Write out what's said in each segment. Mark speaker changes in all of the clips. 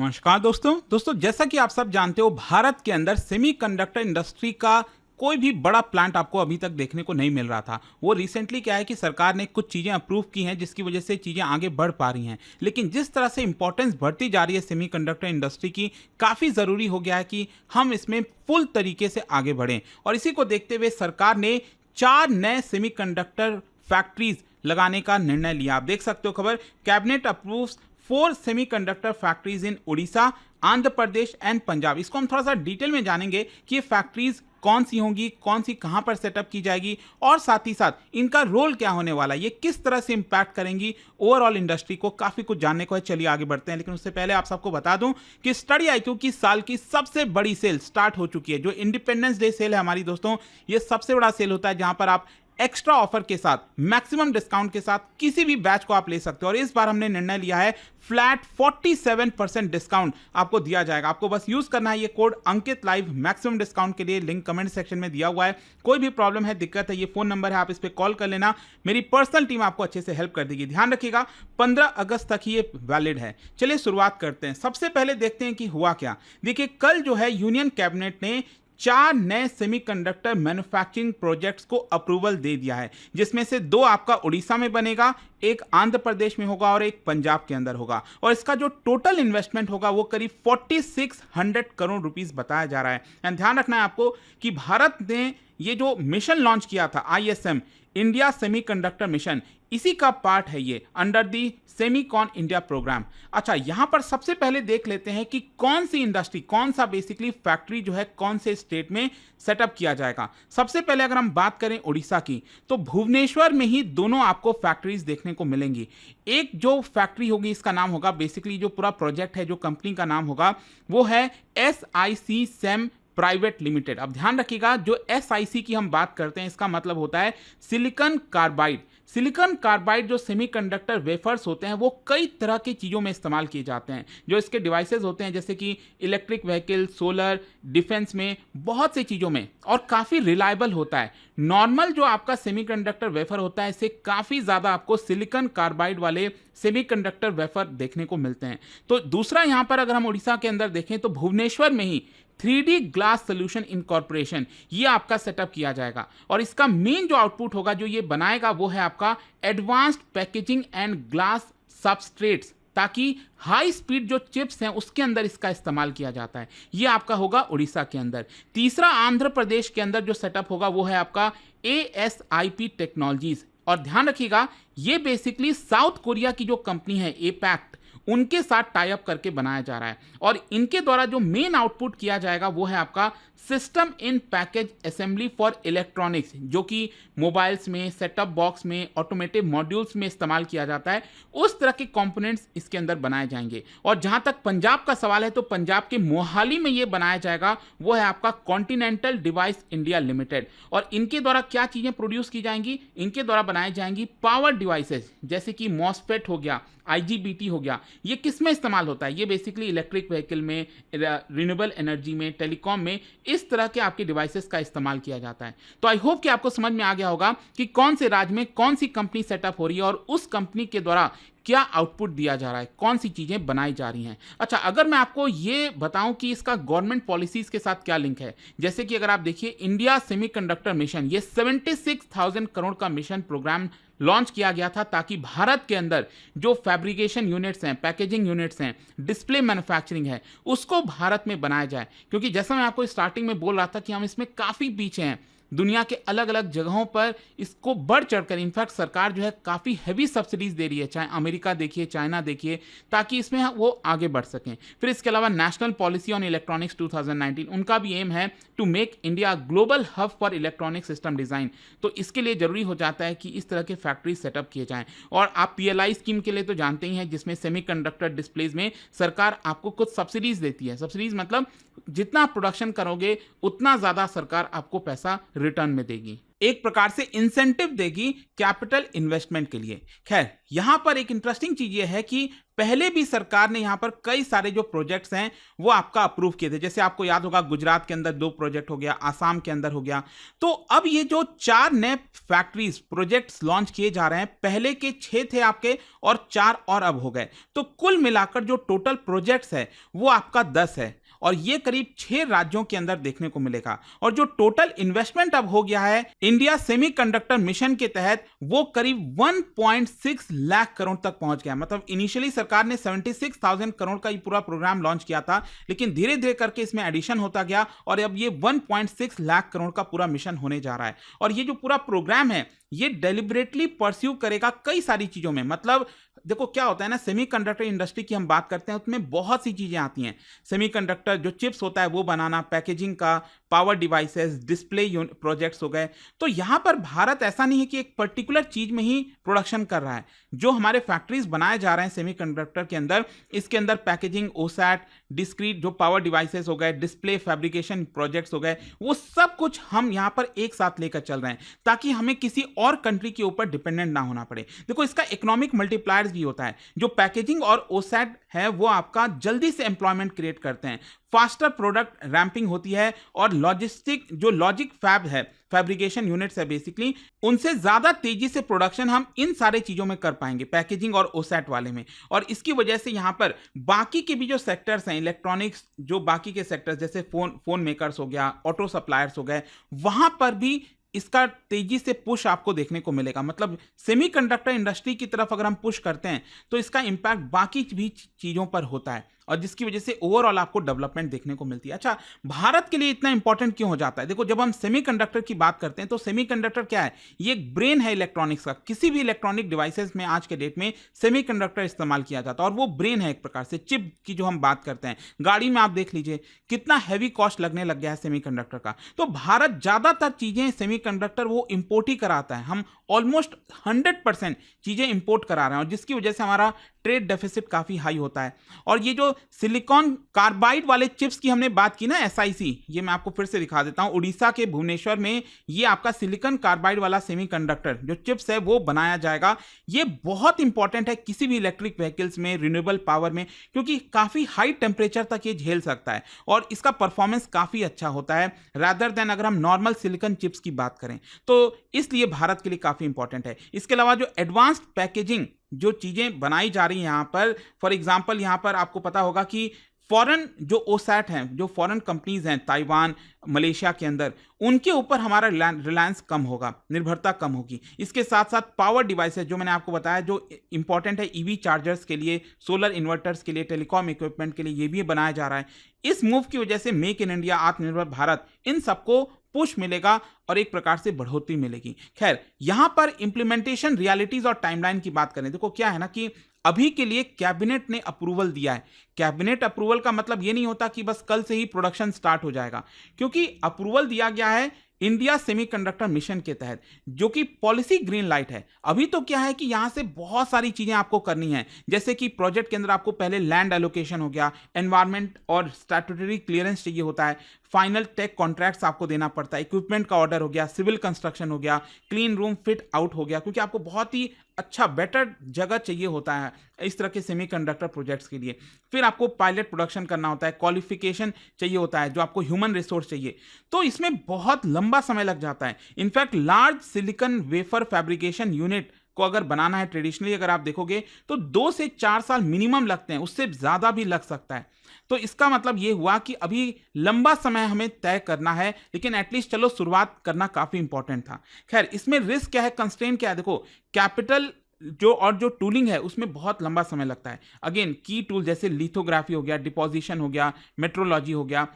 Speaker 1: नमस्कार दोस्तों जैसा कि आप सब जानते हो, भारत के अंदर सेमीकंडक्टर इंडस्ट्री का कोई भी बड़ा प्लांट आपको अभी तक देखने को नहीं मिल रहा था। वो रिसेंटली क्या है कि सरकार ने कुछ चीज़ें अप्रूव की हैं जिसकी वजह से चीज़ें आगे बढ़ पा रही हैं। लेकिन जिस तरह से इंपॉर्टेंस बढ़ती जा रही है सेमीकंडक्टर इंडस्ट्री की, काफ़ी ज़रूरी हो गया है कि हम इसमें फुल तरीके से आगे बढ़ें। और इसी को देखते हुए सरकार ने 4 नए सेमीकंडक्टर फैक्ट्रीज लगाने का निर्णय लिया। आप देख सकते हो खबर, cabinet approves 4 semiconductor factories in Orissa, Andhra Pradesh and Punjab. इसको हम थोड़ा सा डिटेल में जानेंगे कि ये फैक्ट्रीज कौन सी होंगी, कौन सी कहां पर सेटअप की जाएगी और साथ ही साथ इनका रोल क्या होने वाला है, ये किस तरह से इंपैक्ट करेंगी ओवरऑल इंडस्ट्री को। काफी कुछ जानने को है, चलिए आगे बढ़ते हैं। लेकिन उससे पहले आप सबको बता दूं कि स्टडी आईक्यू की साल की सबसे बड़ी सेल स्टार्ट हो चुकी है। जो इंडिपेंडेंस डे सेल है हमारी दोस्तों, ये सबसे बड़ा सेल होता है जहां पर आप एक्स्ट्रा ऑफर के साथ, मैक्सिमम डिस्काउंट के साथ किसी भी बैच को आप ले सकते हो। और इस बार हमने निर्णय लिया है फ्लैट 47% डिस्काउंट आपको दिया जाएगा। आपको बस यूज करना है ये कोड अंकित लाइव मैक्सिमम डिस्काउंट के लिए। लिंक कमेंट सेक्शन में दिया हुआ है। कोई भी प्रॉब्लम है, दिक्कत है, ये फोन नंबर है, आप इस पर कॉल कर लेना। मेरी पर्सनल टीम आपको अच्छे से हेल्प कर देगी। ध्यान रखिएगा 15 अगस्त तक ही ये वैलिड है। चलिए शुरुआत करते हैं। सबसे पहले देखते हैं कि हुआ क्या। देखिए, कल जो है यूनियन कैबिनेट ने 4 नए सेमीकंडक्टर मैन्युफैक्चरिंग प्रोजेक्ट्स को अप्रूवल दे दिया है, जिसमें से 2 आपका उड़ीसा में बनेगा, एक आंध्र प्रदेश में होगा और एक पंजाब के अंदर होगा। और इसका जो टोटल इन्वेस्टमेंट होगा वो करीब 4600 करोड़ रुपीस बताया जा रहा है। एंड ध्यान रखना है आपको कि भारत ने ये जो मिशन लॉन्च किया था, ISM इंडिया सेमीकंडक्टर मिशन, इसी का पार्ट है ये, under the Semicon India programme. अच्छा, यहां पर सबसे पहले देख लेते हैं कि कौन सी इंडस्ट्री, कौन सा बेसिकली फैक्ट्री जो है कौन से स्टेट में सेटअप किया जाएगा। सबसे पहले अगर हम बात करें उड़ीसा की, तो भुवनेश्वर में ही दोनों आपको फैक्ट्रीज देखने को मिलेंगी। एक जो फैक्ट्री होगी, इसका नाम होगा, बेसिकली जो पूरा प्रोजेक्ट है, जो कंपनी का नाम होगा वो है SIC SEM प्राइवेट लिमिटेड। अब ध्यान रखिएगा, जो SIC की हम बात करते हैं, इसका मतलब होता है सिलिकॉन कार्बाइड। सिलिकॉन कार्बाइड जो सेमीकंडक्टर वेफर्स होते हैं वो कई तरह की चीज़ों में इस्तेमाल किए जाते हैं। जो इसके डिवाइसेस होते हैं, जैसे कि इलेक्ट्रिक व्हीकल, सोलर, डिफेंस में, बहुत सी चीज़ों में, और काफ़ी रिलायबल होता है। नॉर्मल जो आपका सेमीकंडक्टर वेफर होता है, इससे काफ़ी ज़्यादा आपको सिलिकॉन कार्बाइड वाले सेमीकंडक्टर वेफर देखने को मिलते हैं। तो दूसरा, यहाँ पर अगर हम उड़ीसा के अंदर देखें तो भुवनेश्वर में ही 3D ग्लास सोल्यूशन इनकॉर्पोरेशन, ये आपका सेटअप किया जाएगा। और इसका मेन जो आउटपुट होगा, जो ये बनाएगा, वो है आपका advanced packaging and glass substrates, ताकि हाई स्पीड जो चिप्स हैं उसके अंदर इसका इस्तेमाल किया जाता है। ये आपका होगा उड़ीसा के अंदर। तीसरा, आंध्र प्रदेश के अंदर जो सेटअप होगा वो है आपका ASIP टेक्नोलॉजीज। और ध्यान रखिएगा, ये बेसिकली साउथ कोरिया की जो कंपनी है एपैक्ट, उनके साथ टाई अप करके बनाया जा रहा है। और इनके द्वारा जो मेन आउटपुट किया जाएगा वो है आपका system in package assembly for electronics, जो कि मोबाइल्स में, सेटअप बॉक्स में, ऑटोमेटिव मॉड्यूल्स में इस्तेमाल किया जाता है। उस तरह के कंपोनेंट्स इसके अंदर बनाए जाएंगे। और जहां तक पंजाब का सवाल है, तो पंजाब के मोहाली में ये बनाया जाएगा, वो है आपका कॉन्टिनेंटल डिवाइस इंडिया लिमिटेड। और इनके द्वारा क्या चीजें प्रोड्यूस की जाएंगी, इनके द्वारा बनाई जाएंगी पावर डिवाइसेस, जैसे कि मॉसफेट हो गया, IGBT हो गया। ये किस में इस्तेमाल होता है, ये बेसिकली इलेक्ट्रिक व्हीकल में, रिन्यूएबल एनर्जी में, टेलीकॉम में, इस तरह के आपके डिवाइसेस का इस्तेमाल किया जाता है। तो आई होप कि आपको समझ में आ गया होगा कि कौन से राज्य में कौन सी कंपनी सेटअप हो रही है और उस कंपनी के द्वारा क्या आउटपुट दिया जा रहा है, कौन सी चीजें बनाई जा रही हैं। अच्छा, अगर मैं आपको ये बताऊं कि इसका गवर्नमेंट पॉलिसीज के साथ क्या लिंक है, जैसे कि अगर आप देखिए इंडिया सेमीकंडक्टर मिशन, ये 76,000 करोड़ का मिशन प्रोग्राम लॉन्च किया गया था, ताकि भारत के अंदर जो फैब्रिकेशन यूनिट्स हैं, पैकेजिंग यूनिट्स हैं, डिस्प्ले मैन्युफैक्चरिंग है, उसको भारत में बनाया जाए। क्योंकि जैसा मैं आपको स्टार्टिंग में बोल रहा था कि हम इसमें काफ़ी पीछे हैं। दुनिया के अलग अलग जगहों पर इसको बढ़ चढ़कर, इनफैक्ट सरकार जो है काफ़ी हैवी सब्सिडीज दे रही है, चाहे अमेरिका देखिए, चाइना देखिए, ताकि इसमें वो आगे बढ़ सकें। फिर इसके अलावा नेशनल पॉलिसी ऑन इलेक्ट्रॉनिक्स 2019, उनका भी एम है to make India global hub for electronic system design. तो इसके लिए जरूरी हो जाता है कि इस तरह के फैक्ट्रीज सेटअप किए जाएं। और आप PLI स्कीम के लिए तो जानते ही हैं, जिसमें सेमीकंडक्टर डिस्प्लेज में सरकार आपको कुछ सब्सिडीज देती है। सब्सिडीज मतलब जितना प्रोडक्शन करोगे उतना ज़्यादा सरकार आपको पैसा रिटर्न में देगी। एक प्रकार से इंसेंटिव देगी कैपिटल इन्वेस्टमेंट के लिए। खैर, यहां पर एक इंटरेस्टिंग चीज ये है कि पहले भी सरकार ने यहां पर कई सारे जो प्रोजेक्ट्स हैं वो आपका अप्रूव किए थे। जैसे आपको याद होगा, गुजरात के अंदर 2 प्रोजेक्ट हो गया, आसाम के अंदर हो गया। तो अब ये जो 4 नए फैक्ट्रीज प्रोजेक्ट्स लॉन्च किए जा रहे हैं, पहले के 6 थे आपके और 4 और अब हो गए। तो कुल मिलाकर जो टोटल प्रोजेक्ट्स है वो आपका 10 है और ये करीब 6 राज्यों के अंदर देखने को मिलेगा। और जो टोटल इन्वेस्टमेंट अब हो गया है इंडिया सेमीकंडक्टर मिशन के तहत, वो करीब 1.6 लाख करोड़ तक पहुंच गया। मतलब इनिशियली सरकार ने 76,000 करोड़ का ये पूरा प्रोग्राम लॉन्च किया था, लेकिन धीरे धीरे करके इसमें एडिशन होता गया और अब ये 1.6 लाख करोड़ का पूरा मिशन होने जा रहा है। और ये जो पूरा प्रोग्राम है ये डेलिबरेटली परस्यू करेगा कई सारी चीजों में। मतलब देखो क्या होता है ना, सेमीकंडक्टर इंडस्ट्री की हम बात करते हैं, उसमें बहुत सी चीजें आती हैं। सेमीकंडक्टर जो चिप्स होता है वो बनाना, पैकेजिंग का, पावर डिवाइसेस, डिस्प्ले प्रोजेक्ट्स हो गए। तो यहां पर भारत ऐसा नहीं है कि एक पर्टिकुलर चीज में ही प्रोडक्शन कर रहा है। जो हमारे फैक्ट्रीज बनाए जा रहे हैं सेमीकंडक्टर के अंदर, इसके अंदर पैकेजिंग, ओसैट, डिस्क्रीट जो पावर डिवाइसेस हो गए, डिस्प्ले फैब्रिकेशन प्रोजेक्ट्स हो गए, वो सब कुछ हम यहां पर एक साथ लेकर चल रहे हैं ताकि हमें किसी और कंट्री के ऊपर डिपेंडेंट ना होना पड़े। देखो इसका इकोनॉमिक मल्टीप्लायर्स भी होता है। जो पैकेजिंग और ओसैट है वो आपका जल्दी से एम्प्लॉयमेंट क्रिएट करते हैं, फास्टर प्रोडक्ट रैंपिंग होती है और लॉजिस्टिक जो लॉजिक फैब है, फैब्रिकेशन यूनिट्स है बेसिकली, उनसे ज्यादा तेजी से प्रोडक्शन हम इन सारे चीजों में कर पाएंगे, पैकेजिंग और ओसैट वाले में। और इसकी वजह से यहां पर बाकी के भी जो सेक्टर्स हैं, इलेक्ट्रॉनिक्स जो बाकी के सेक्टर्स जैसे फोन मेकर्स हो गया, ऑटो सप्लायर्स हो गए, वहां पर भी इसका तेजी से पुश आपको देखने को मिलेगा। मतलब सेमीकंडक्टर इंडस्ट्री की तरफ अगर हम पुश करते हैं तो इसका इंपैक्ट बाकी भी चीजों पर होता है और जिसकी वजह से ओवरऑल आपको डेवलपमेंट देखने को मिलती है। अच्छा, भारत के लिए इतना इंपॉर्टेंट क्यों हो जाता है? देखो जब हम सेमीकंडक्टर की बात करते हैं तो सेमीकंडक्टर क्या है? ये एक ब्रेन है इलेक्ट्रॉनिक्स का। किसी भी इलेक्ट्रॉनिक डिवाइसेस में आज के डेट में सेमीकंडक्टर इस्तेमाल किया जाता है और वो ब्रेन है एक प्रकार से। चिप की जो हम बात करते हैं, गाड़ी में आप देख लीजिए कितना हैवी कॉस्ट लगने लग गया है सेमीकंडक्टर का। तो भारत ज्यादातर चीजें सेमीकंडक्टर वो इंपोर्ट ही कराता है। हम ऑलमोस्ट 100% चीजें इंपोर्ट करा रहे हैं और जिसकी वजह से हमारा ट्रेड डेफिसिट काफी हाई होता है। और ये जो सिलिकॉन कार्बाइड वाले चिप्स की हमने बात की ना, SiC, ये मैं आपको फिर से दिखा देता हूं। उड़ीसा के भुवनेश्वर में ये आपका सिलिकॉन कार्बाइड वाला सेमीकंडक्टर जो चिप्स है वो बनाया जाएगा। ये बहुत इंपॉर्टेंट है किसी भी इलेक्ट्रिक व्हीकल्स में, रिन्यूएबल पावर में, क्योंकि काफी हाई टेम्परेचर तक ये झेल सकता है और इसका परफॉर्मेंस काफी अच्छा होता है रादर देन अगर हम नॉर्मल सिलिकॉन चिप्स की बात करें। तो इसलिए भारत के लिए काफी इंपॉर्टेंट है। इसके अलावा जो एडवांस्ड पैकेजिंग जो चीजें बनाई जा रही हैं यहां पर, फॉर एग्जांपल यहां पर आपको पता होगा कि फॉरेन जो ओसैट हैं, जो फॉरेन कंपनीज हैं ताइवान, मलेशिया के अंदर, उनके ऊपर हमारा रिलायंस कम होगा, निर्भरता कम होगी। इसके साथ साथ पावर डिवाइसेस जो मैंने आपको बताया जो इंपॉर्टेंट है ईवी चार्जर्स के लिए, सोलर इन्वर्टर्स के लिए, टेलीकॉम इक्विपमेंट के लिए, ये भी बनाया जा रहा है। इस मूव की वजह से मेक इन इंडिया, आत्मनिर्भर भारत, इन सबको पुश मिलेगा और एक प्रकार से बढ़ोतरी मिलेगी। खैर, यहां पर इंप्लीमेंटेशन रियलिटीज और टाइमलाइन की बात करें, देखो क्या है ना कि अभी के लिए कैबिनेट ने अप्रूवल दिया है। कैबिनेट अप्रूवल का मतलब यह नहीं होता कि बस कल से ही प्रोडक्शन स्टार्ट हो जाएगा, क्योंकि अप्रूवल दिया गया है इंडिया सेमीकंडक्टर मिशन के तहत, जो कि पॉलिसी ग्रीन लाइट है। अभी तो क्या है कि यहां से बहुत सारी चीजें आपको करनी है, जैसे कि प्रोजेक्ट के अंदर आपको पहले लैंड एलोकेशन हो गया, एनवायरमेंट और स्टैट्यूटरी क्लियरेंस चाहिए होता है, फाइनल टेक कॉन्ट्रैक्ट्स आपको देना पड़ता है, इक्विपमेंट का ऑर्डर हो गया, सिविल कंस्ट्रक्शन हो गया, क्लीन रूम फिट आउट हो गया, क्योंकि आपको बहुत ही अच्छा बेटर जगह चाहिए होता है इस तरह के सेमीकंडक्टर प्रोजेक्ट्स के लिए। फिर आपको पायलट प्रोडक्शन करना होता है, क्वालिफिकेशन चाहिए होता है, जो आपको ह्यूमन रिसोर्स चाहिए। तो इसमें बहुत लंबा समय लग जाता है। In fact large silicon wafer fabrication unit को अगर बनाना है ट्रेडिशनली अगर आप देखोगे तो 2 से 4 साल मिनिमम लगते हैं, उससे ज्यादा भी लग सकता है। तो इसका मतलब यह हुआ कि अभी लंबा समय हमें तय करना है, लेकिन एटलीस्ट चलो शुरुआत करना काफी इंपॉर्टेंट था। खैर, इसमें रिस्क क्या है, कंस्ट्रेंट क्या है? देखो कैपिटल जो टूलिंग है उसमें बहुत लंबा समय लगता है। अगेन की टूल जैसे लिथोग्राफी हो गया, डिपोजिशन हो गया, मेट्रोलॉजी हो गया,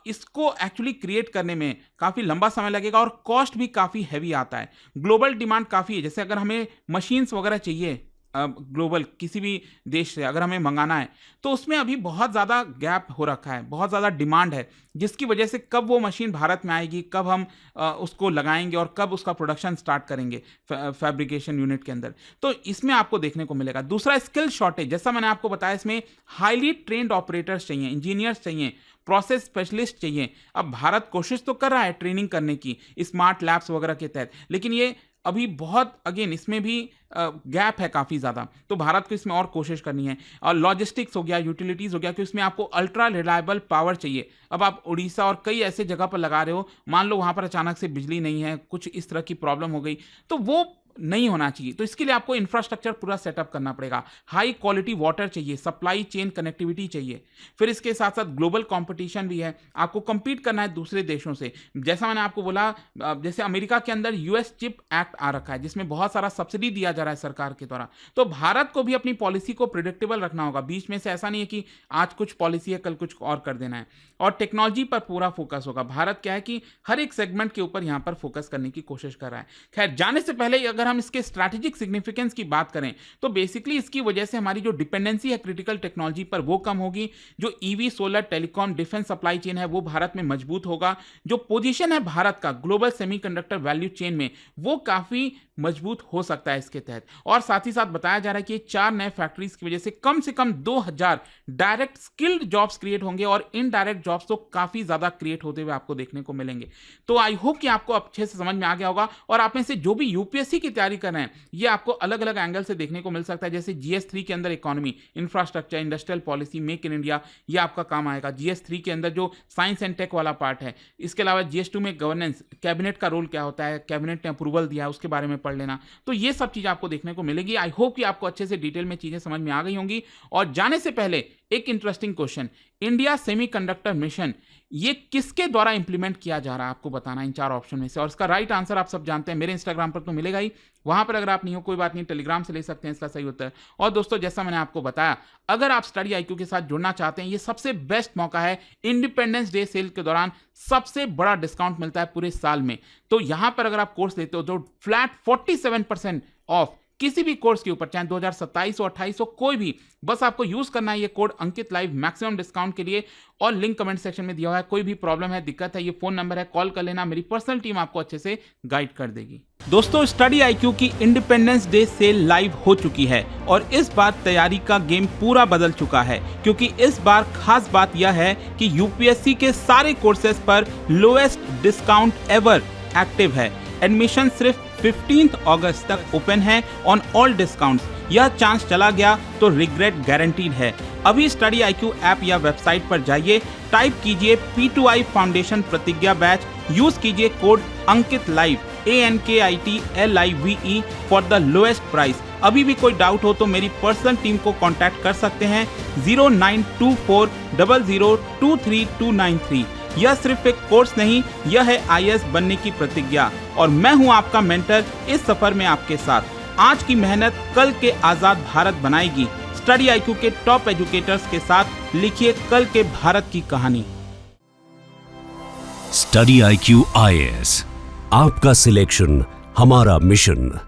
Speaker 1: इसको एक्चुअली क्रिएट करने में काफी लंबा समय लगेगा और कॉस्ट भी काफी हैवी आता है। ग्लोबल डिमांड काफी है, जैसे अगर हमें मशीन्स वगैरह चाहिए ग्लोबल किसी भी देश से अगर हमें मंगाना है तो उसमें अभी बहुत ज़्यादा गैप हो रखा है, बहुत ज़्यादा डिमांड है, जिसकी वजह से कब वो मशीन भारत में आएगी, कब हम उसको लगाएंगे और कब उसका प्रोडक्शन स्टार्ट करेंगे फैब्रिकेशन यूनिट के अंदर, तो इसमें आपको देखने को मिलेगा। दूसरा, स्किल शॉर्टेज, जैसा मैंने आपको बताया, इसमें हाईली ट्रेंड ऑपरेटर्स चाहिए, इंजीनियर्स चाहिए, प्रोसेस स्पेशलिस्ट चाहिए। अब भारत कोशिश तो कर रहा है ट्रेनिंग करने की स्मार्ट लैब्स वगैरह के तहत, लेकिन ये अभी बहुत अगेन इसमें भी गैप है काफ़ी ज़्यादा, तो भारत को इसमें और कोशिश करनी है। और लॉजिस्टिक्स हो गया, यूटिलिटीज़ हो गया, कि उसमें आपको अल्ट्रा रिलायबल पावर चाहिए। अब आप उड़ीसा और कई ऐसे जगह पर लगा रहे हो, मान लो वहाँ पर अचानक से बिजली नहीं है, कुछ इस तरह की प्रॉब्लम हो गई, तो वो नहीं होना चाहिए। तो इसके लिए आपको इंफ्रास्ट्रक्चर पूरा सेटअप करना पड़ेगा। हाई क्वालिटी वाटर चाहिए, सप्लाई चेन कनेक्टिविटी चाहिए। फिर इसके साथ साथ ग्लोबल कंपटीशन भी है, आपको compete करना है दूसरे देशों से। जैसा मैंने आपको बोला, जैसे अमेरिका के अंदर यूएस चिप एक्ट आ रखा है, जिसमें बहुत सारा सब्सिडी दिया जा रहा है सरकार के द्वारा। तो भारत को भी अपनी पॉलिसी को प्रिडिक्टेबल रखना होगा, बीच में से ऐसा नहीं है कि आज कुछ पॉलिसी है कल कुछ और कर देना है। और टेक्नोलॉजी पर पूरा फोकस होगा। भारत क्या है कि हर एक सेगमेंट के ऊपर यहां पर फोकस करने की कोशिश कर रहा है। खैर, जाने से पहले अगर हम इसके स्ट्रैटेजिक सिग्निफिकेंस की बात करें तो बेसिकली इसकी वजह से हमारी जो डिपेंडेंसी है क्रिटिकल टेक्नोलॉजी पर वो कम होगी। जो EV, solar, telecom, defence supply chain है वो भारत में मजबूत होगा। जो पोजीशन है भारत का ग्लोबल सेमीकंडक्टर वैल्यू चेन में वो काफी मजबूत हो सकता है इसके तहत। और साथ ही साथ बताया जा रहा है कि 4 नए फैक्ट्रीज की वजह से कम 2000 डायरेक्ट स्किल्ड जॉब्स क्रिएट होंगे और इनडायरेक्ट जॉब्स तो काफी ज्यादा क्रिएट होते हुए आपको देखने को मिलेंगे। तो आई होप कि आपको अच्छे से समझ में आ गया होगा। और आप में से जो भी यूपीएससी की तैयारी कर रहे हैं, ये आपको अलग अलग एंगल से देखने को मिल सकता है। जैसे GS3 के अंदर economy, infrastructure, industrial policy, make in India, ये आपका काम आएगा। GS3 के अंदर जो साइंस एंड टेक वाला पार्ट है। इसके अलावा GS2 में गवर्नेंस, कैबिनेट का रोल क्या होता है, कैबिनेट ने अप्रूवल दिया है उसके बारे में पढ़ लेना। तो ये सब चीज आपको देखने को मिलेगी। आई होप कि आपको अच्छे से डिटेल में चीजें समझ में आ गई होंगी। और जाने से पहले एक interesting question, India semiconductor mission ये किसके द्वारा इंप्लीमेंट किया जा रहा है, आपको बताना इन 4 ऑप्शन में से। और इसका राइट आंसर आप सब जानते हैं, मेरे इंस्टाग्राम पर तो मिलेगा ही, वहां पर अगर आप नहीं हो कोई बात नहीं, टेलीग्राम से ले सकते हैं इसका सही उत्तर। और दोस्तों, जैसा मैंने आपको बताया, अगर आप स्टडी IQ के साथ जुड़ना चाहते हैं, ये सबसे बेस्ट मौका है। इंडिपेंडेंस डे सेल के दौरान सबसे बड़ा डिस्काउंट मिलता है पूरे साल में। तो यहां पर अगर आप कोर्स लेते हो तो फ्लैट 47% ऑफ किसी भी कोर्स के ऊपर, चाहे 2027 हो 28 हो, कोई भी, बस आपको यूज करना है ये कोड अंकित लाइव मैक्सिमम डिस्काउंट के लिए। और लिंक कमेंट सेक्शन में दिया हुआ है। कोई भी प्रॉब्लम है, दिक्कत है, ये फोन नंबर है, कॉल कर लेना, मेरी पर्सनल टीम आपको अच्छे से गाइड कर देगी। दोस्तों, स्टडी IQ की इंडिपेंडेंस डे सेल लाइव हो चुकी है और इस बार तैयारी का गेम पूरा बदल चुका है, क्योंकि इस बार खास बात यह है कि यूपीएससी के सारे कोर्सेज पर लोएस्ट डिस्काउंट एवर एक्टिव है। एडमिशन सिर्फ 15 अगस्त तक ओपन है ऑन ऑल डिस्काउंट्स। यह चांस चला गया तो रिग्रेट गारंटीड है। अभी स्टडी IQ ऐप या वेबसाइट पर जाइए, टाइप कीजिए P2I फाउंडेशन प्रतिज्ञा बैच, यूज कीजिए code Ankit live ANKITLIVE for the lowest price. अभी भी कोई डाउट हो तो मेरी पर्सनल टीम को कांटेक्ट कर सकते हैं 092400232393। यह सिर्फ एक कोर्स नहीं, यह है IAS बनने की प्रतिज्ञा और मैं हूं आपका मेंटर इस सफर में आपके साथ। आज की मेहनत कल के आजाद भारत बनाएगी। स्टडी IQ के टॉप एजुकेटर्स के साथ लिखिए कल के भारत की कहानी।
Speaker 2: स्टडी IQ IAS, आपका सिलेक्शन हमारा मिशन।